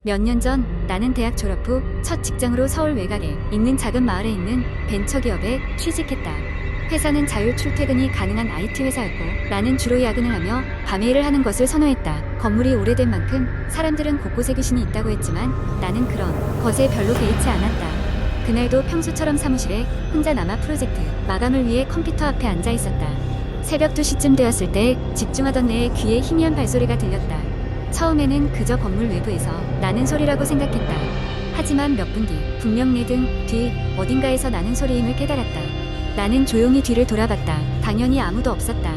몇 년 전 나는 대학 졸업 후 첫 직장으로 서울 외곽에 있는 작은 마을에 있는 벤처기업에 취직했다. 회사는 자율 출퇴근이 가능한 IT 회사였고 나는 주로 야근을 하며 밤에 일을 하는 것을 선호했다. 건물이 오래된 만큼 사람들은 곳곳에 귀신이 있다고 했지만 나는 그런 것에 별로 개의치 않았다. 그날도 평소처럼 사무실에 혼자 남아 프로젝트 마감을 위해 컴퓨터 앞에 앉아 있었다. 새벽 2시쯤 되었을 때 집중하던 내 귀에 희미한 발소리가 들렸다. 처음에는 그저 건물 외부에서 나는 소리라고 생각했다. 하지만 몇 분 뒤 분명 내 등 뒤 어딘가에서 나는 소리임을 깨달았다. 나는 조용히 뒤를 돌아봤다. 당연히 아무도 없었다.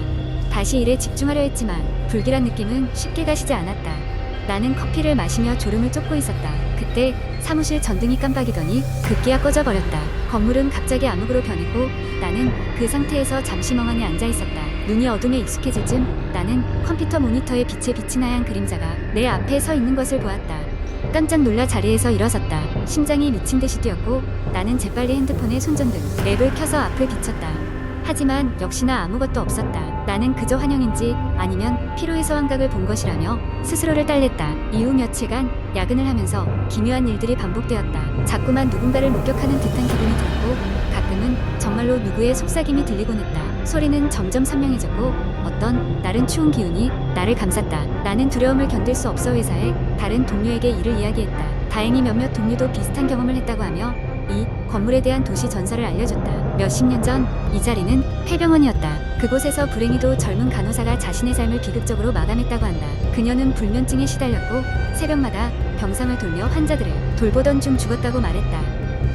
다시 일에 집중하려 했지만 불길한 느낌은 쉽게 가시지 않았다. 나는 커피를 마시며 졸음을 쫓고 있었다. 그때 사무실 전등이 깜빡이더니 급기야 꺼져버렸다. 건물은 갑자기 암흑으로 변했고 나는 그 상태에서 잠시 멍하니 앉아 있었다. 눈이 어둠에 익숙해질 즈음 나는 컴퓨터 모니터에 빛에 비친 하얀 그림자가 내 앞에 서 있는 것을 보았다. 깜짝 놀라 자리에서 일어섰다. 심장이 미친 듯이 뛰었고 나는 재빨리 핸드폰에 손전등 랩을 켜서 앞을 비췄다. 하지만 역시나 아무것도 없었다. 나는 그저 환영인지 아니면 피로해서 환각을 본 것이라며 스스로를 딸랬다. 이후 며칠간 야근을 하면서 기묘한 일들이 반복되었다. 자꾸만 누군가를 목격하는 듯한 기분이 들었고 가끔은 정말로 누구의 속삭임이 들리곤 했다. 소리는 점점 선명해졌고 어떤 날은 추운 기운이 나를 감쌌다. 나는 두려움을 견딜 수 없어 회사에 다른 동료에게 이를 이야기했다. 다행히 몇몇 동료도 비슷한 경험을 했다고 하며 이 건물에 대한 도시 전설을 알려줬다. 몇십 년 전 이 자리는 폐병원이었다. 그곳에서 불행히도 젊은 간호사가 자신의 삶을 비극적으로 마감했다고 한다. 그녀는 불면증에 시달렸고 새벽마다 병상을 돌며 환자들을 돌보던 중 죽었다고 말했다.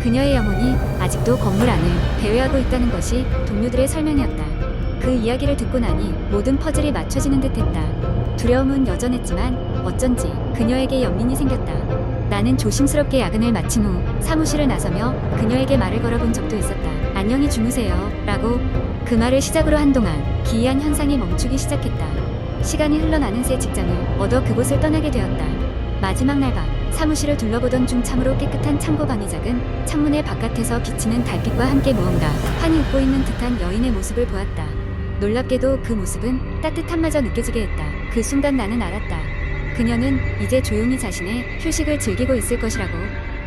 그녀의 영혼이 아직도 건물 안을 배회하고 있다는 것이 동료들의 설명이었다. 그 이야기를 듣고 나니 모든 퍼즐이 맞춰지는 듯했다. 두려움은 여전했지만 어쩐지 그녀에게 연민이 생겼다. 나는 조심스럽게 야근을 마친 후 사무실을 나서며 그녀에게 말을 걸어본 적도 있었다. 안녕히 주무세요 라고. 그 말을 시작으로 한동안 기이한 현상이 멈추기 시작했다. 시간이 흘러나는 새 직장을 얻어 그곳을 떠나게 되었다. 마지막 날 밤 사무실을 둘러보던 중 참으로 깨끗한 창고방이 작은 창문의 바깥에서 비치는 달빛과 함께 무언가 환히 웃고 있는 듯한 여인의 모습을 보았다. 놀랍게도 그 모습은 따뜻함마저 느껴지게 했다. 그 순간 나는 알았다. 그녀는 이제 조용히 자신의 휴식을 즐기고 있을 것이라고.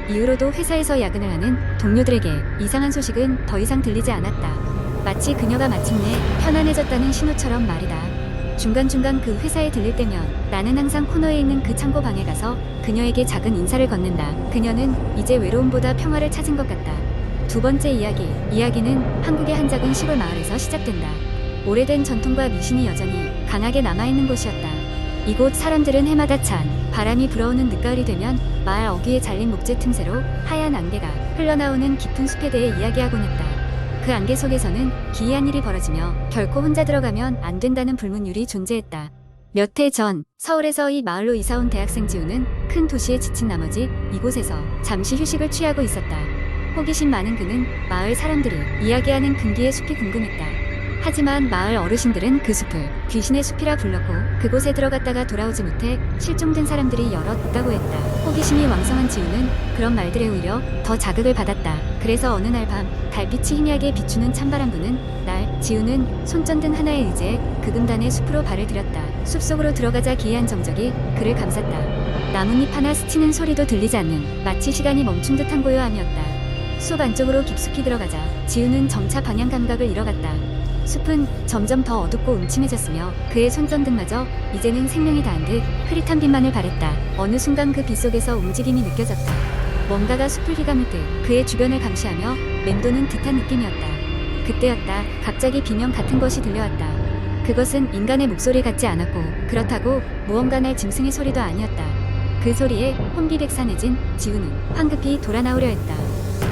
이후로도 회사에서 야근을 하는 동료들에게 이상한 소식은 더 이상 들리지 않았다. 마치 그녀가 마침내 편안해졌다는 신호처럼 말이다. 중간중간 그 회사에 들릴 때면 나는 항상 코너에 있는 그 창고 방에 가서 그녀에게 작은 인사를 건넨다. 그녀는 이제 외로움보다 평화를 찾은 것 같다. 두 번째 이야기는 한국의 한 작은 시골 마을에서 시작된다. 오래된 전통과 미신이 여전히 강하게 남아있는 곳이었다. 이곳 사람들은 해마다 찬 바람이 불어오는 늦가을이 되면 마을 어귀에 잘린 목재 틈새로 하얀 안개가 흘러나오는 깊은 숲에 대해 이야기하곤 했다. 그 안개 속에서는 기이한 일이 벌어지며 결코 혼자 들어가면 안 된다는 불문율이 존재했다. 몇 해 전 서울에서 이 마을로 이사온 대학생 지우는 큰 도시에 지친 나머지 이곳에서 잠시 휴식을 취하고 있었다. 호기심 많은 그는 마을 사람들이 이야기하는 금기의 숲이 궁금했다. 하지만 마을 어르신들은 그 숲을 귀신의 숲이라 불렀고 그곳에 들어갔다가 돌아오지 못해 실종된 사람들이 여럿 있다고 했다. 호기심이 왕성한 지우는 그런 말들에 오히려 더 자극을 받았다. 그래서 어느 날 밤 달빛이 희미하게 비추는 찬바람 부는 날 지우는 손전등 하나에 의지해 그금단의 숲으로 발을 들였다. 숲속으로 들어가자 기이한 정적이 그를 감쌌다. 나뭇잎 하나 스치는 소리도 들리지 않는 마치 시간이 멈춘 듯한 고요함이었다. 숲 안쪽으로 깊숙이 들어가자 지우는 점차 방향 감각을 잃어갔다. 숲은 점점 더 어둡고 음침해졌으며 그의 손전등마저 이제는 생명이 다한 듯 흐릿한 빛만을 발했다. 어느 순간 그 빛 속에서 움직임이 느껴졌다. 뭔가가 숲을 휘감을 듯 그의 주변을 감시하며 맴도는 듯한 느낌이었다. 그때였다. 갑자기 비명 같은 것이 들려왔다. 그것은 인간의 목소리 같지 않았고 그렇다고 무언가 날 짐승의 소리도 아니었다. 그 소리에 혼비백산해진 지우는 황급히 돌아 나오려 했다.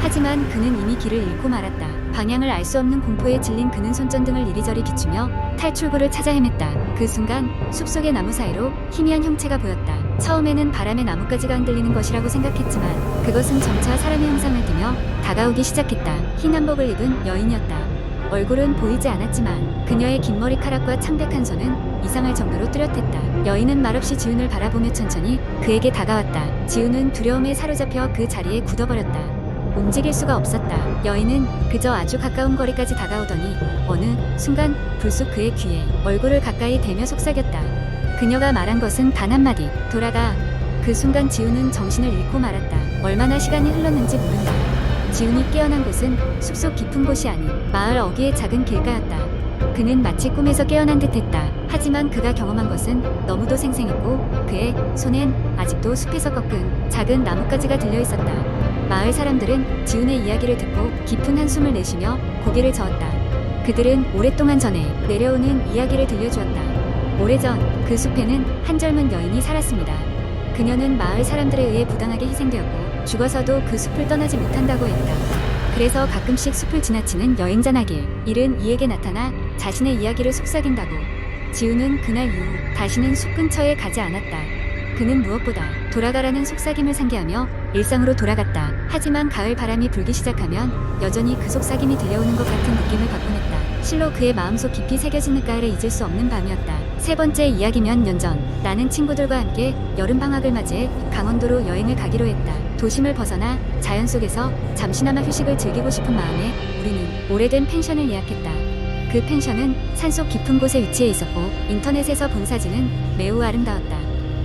하지만 그는 이미 길을 잃고 말았다. 방향을 알 수 없는 공포에 질린 그는 손전등을 이리저리 비추며 탈출구를 찾아 헤맸다. 그 순간 숲속의 나무 사이로 희미한 형체가 보였다. 처음에는 바람에 나뭇가지가 흔들리는 것이라고 생각했지만 그것은 점차 사람의 형상을 띠며 다가오기 시작했다. 흰 한복을 입은 여인이었다. 얼굴은 보이지 않았지만 그녀의 긴 머리카락과 창백한 손은 이상할 정도로 뚜렷했다. 여인은 말없이 지훈을 바라보며 천천히 그에게 다가왔다. 지훈은 두려움에 사로잡혀 그 자리에 굳어버렸다. 움직일 수가 없었다. 여인은 그저 아주 가까운 거리까지 다가오더니 어느 순간 불쑥 그의 귀에 얼굴을 가까이 대며 속삭였다. 그녀가 말한 것은 단 한마디. 돌아가. 그 순간 지우는 정신을 잃고 말았다. 얼마나 시간이 흘렀는지 모른다. 지훈이 깨어난 곳은 숲속 깊은 곳이 아닌 마을 어귀의 작은 길가였다. 그는 마치 꿈에서 깨어난 듯했다. 하지만 그가 경험한 것은 너무도 생생했고 그의 손엔 아직도 숲에서 꺾은 작은 나뭇가지가 들려있었다. 마을 사람들은 지훈의 이야기를 듣고 깊은 한숨을 내쉬며 고개를 저었다. 그들은 오랫동안 전에 내려오는 이야기를 들려주었다. 오래전 그 숲에는 한 젊은 여인이 살았습니다. 그녀는 마을 사람들에 의해 부당하게 희생되었고 죽어서도 그 숲을 떠나지 못한다고 했다. 그래서 가끔씩 숲을 지나치는 여행자 나길 일은 이에게 나타나 자신의 이야기를 속삭인다고. 지우는 그날 이후 다시는 숲 근처에 가지 않았다. 그는 무엇보다 돌아가라는 속삭임을 상기하며 일상으로 돌아갔다. 하지만 가을 바람이 불기 시작하면 여전히 그 속삭임이 들려오는 것 같은 느낌을 받곤 했다. 실로 그의 마음속 깊이 새겨진 늦가을에 잊을 수 없는 밤이었다. 세 번째 이야기 몇 년 전 나는 친구들과 함께 여름방학을 맞이해 강원도로 여행을 가기로 했다. 도심을 벗어나 자연 속에서 잠시나마 휴식을 즐기고 싶은 마음에 우리는 오래된 펜션을 예약했다. 그 펜션은 산속 깊은 곳에 위치해 있었고 인터넷에서 본 사진은 매우 아름다웠다.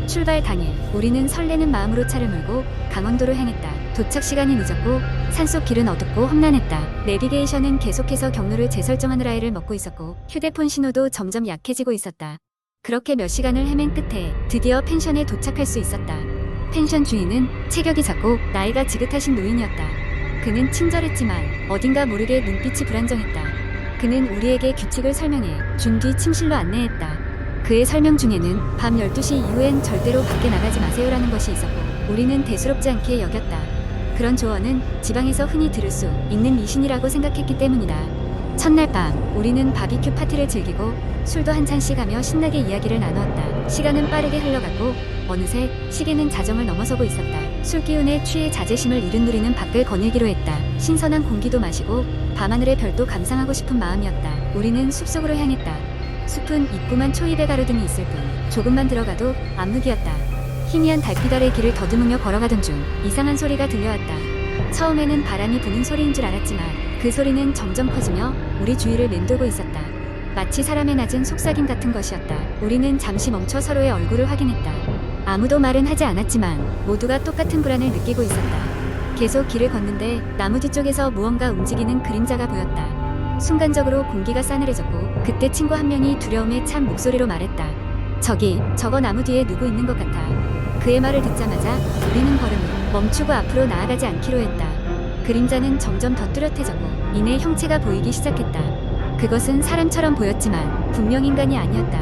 출발 당일 우리는 설레는 마음으로 차를 몰고 강원도로 향했다. 도착 시간이 늦었고 산속 길은 어둡고 험난했다. 내비게이션은 계속해서 경로를 재설정하느라 애를 먹고 있었고 휴대폰 신호도 점점 약해지고 있었다. 그렇게 몇 시간을 헤맨 끝에 드디어 펜션에 도착할 수 있었다. 펜션 주인은 체격이 작고 나이가 지긋하신 노인이었다. 그는 친절했지만 어딘가 모르게 눈빛이 불안정했다. 그는 우리에게 규칙을 설명해 준 뒤 침실로 안내했다. 그의 설명 중에는 밤 12시 이후엔 절대로 밖에 나가지 마세요라는 것이 있었고 우리는 대수롭지 않게 여겼다. 그런 조언은 지방에서 흔히 들을 수 있는 미신이라고 생각했기 때문이다. 첫날 밤 우리는 바비큐 파티를 즐기고 술도 한 잔씩 하며 신나게 이야기를 나누었다. 시간은 빠르게 흘러갔고 어느새 시계는 자정을 넘어서고 있었다. 술 기운에 취해 자제심을 잃은 우리는 밖을 거닐기로 했다. 신선한 공기도 마시고 밤하늘의 별도 감상하고 싶은 마음이었다. 우리는 숲속으로 향했다. 숲은 입구만 초입에 가로등이 있을 뿐 조금만 들어가도 암흑이었다. 희미한 달빛 아래 길을 더듬으며 걸어가던 중 이상한 소리가 들려왔다. 처음에는 바람이 부는 소리인 줄 알았지만 그 소리는 점점 커지며 우리 주위를 맴돌고 있었다. 마치 사람의 낮은 속삭임 같은 것이었다. 우리는 잠시 멈춰 서로의 얼굴을 확인했다. 아무도 말은 하지 않았지만 모두가 똑같은 불안을 느끼고 있었다. 계속 길을 걷는데 나무 뒤쪽에서 무언가 움직이는 그림자가 보였다. 순간적으로 공기가 싸늘해졌고 그때 친구 한 명이 두려움에 찬 목소리로 말했다. 저거 나무 뒤에 누구 있는 것 같아. 그의 말을 듣자마자 우리는 걸음을 멈추고 앞으로 나아가지 않기로 했다. 그림자는 점점 더 뚜렷해졌고 이내 형체가 보이기 시작했다. 그것은 사람처럼 보였지만 분명 인간이 아니었다.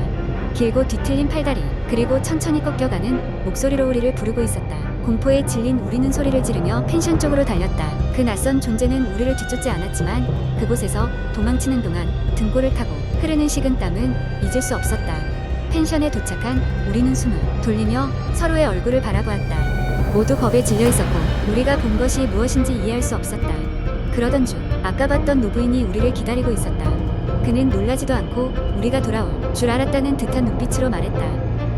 길고 뒤틀린 팔다리 그리고 천천히 꺾여가는 목소리로 우리를 부르고 있었다. 공포에 질린 우리는 소리를 지르며 펜션 쪽으로 달렸다. 그 낯선 존재는 우리를 뒤쫓지 않았지만 그곳에서 도망치는 동안 등골을 타고 흐르는 식은땀은 잊을 수 없었다. 펜션에 도착한 우리는 숨을 돌리며 서로의 얼굴을 바라보았다. 모두 겁에 질려 있었고 우리가 본 것이 무엇인지 이해할 수 없었다. 그러던 중 아까 봤던 노부인이 우리를 기다리고 있었다. 그는 놀라지도 않고 우리가 돌아올 줄 알았다는 듯한 눈빛으로 말했다.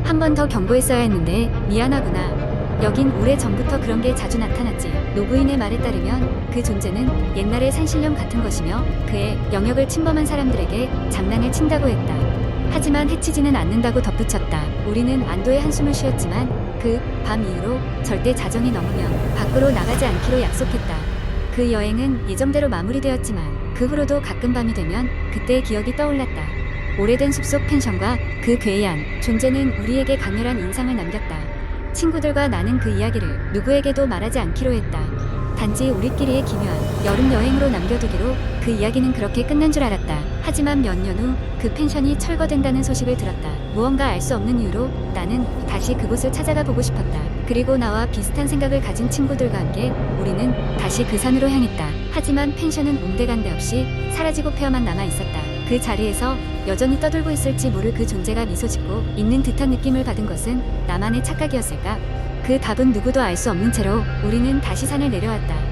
한 번 더 경고했어야 했는데 미안하구나. 여긴 오래전부터 그런 게 자주 나타났지. 노부인의 말에 따르면 그 존재는 옛날의 산신령 같은 것이며 그의 영역을 침범한 사람들에게 장난을 친다고 했다. 하지만 해치지는 않는다고 덧붙였다. 우리는 안도의 한숨을 쉬었지만 그 밤 이후로 절대 자정이 넘으면 밖으로 나가지 않기로 약속했다. 그 여행은 예정대로 마무리되었지만 그 후로도 가끔 밤이 되면 그때의 기억이 떠올랐다. 오래된 숲속 펜션과 그 괴이한 존재는 우리에게 강렬한 인상을 남겼다. 친구들과 나는 그 이야기를 누구에게도 말하지 않기로 했다. 단지 우리끼리의 기묘한 여름 여행으로 남겨두기로. 그 이야기는 그렇게 끝난 줄 알았다. 하지만 몇 년 후 그 펜션이 철거된다는 소식을 들었다. 무언가 알 수 없는 이유로 나는 다시 그곳을 찾아가 보고 싶었다. 그리고 나와 비슷한 생각을 가진 친구들과 함께 우리는 다시 그 산으로 향했다. 하지만 펜션은 온데간데 없이 사라지고 폐허만 남아 있었다. 그 자리에서 여전히 떠들고 있을지 모를 그 존재가 미소 짓고 있는 듯한 느낌을 받은 것은 나만의 착각이었을까? 그 답은 누구도 알 수 없는 채로 우리는 다시 산을 내려왔다.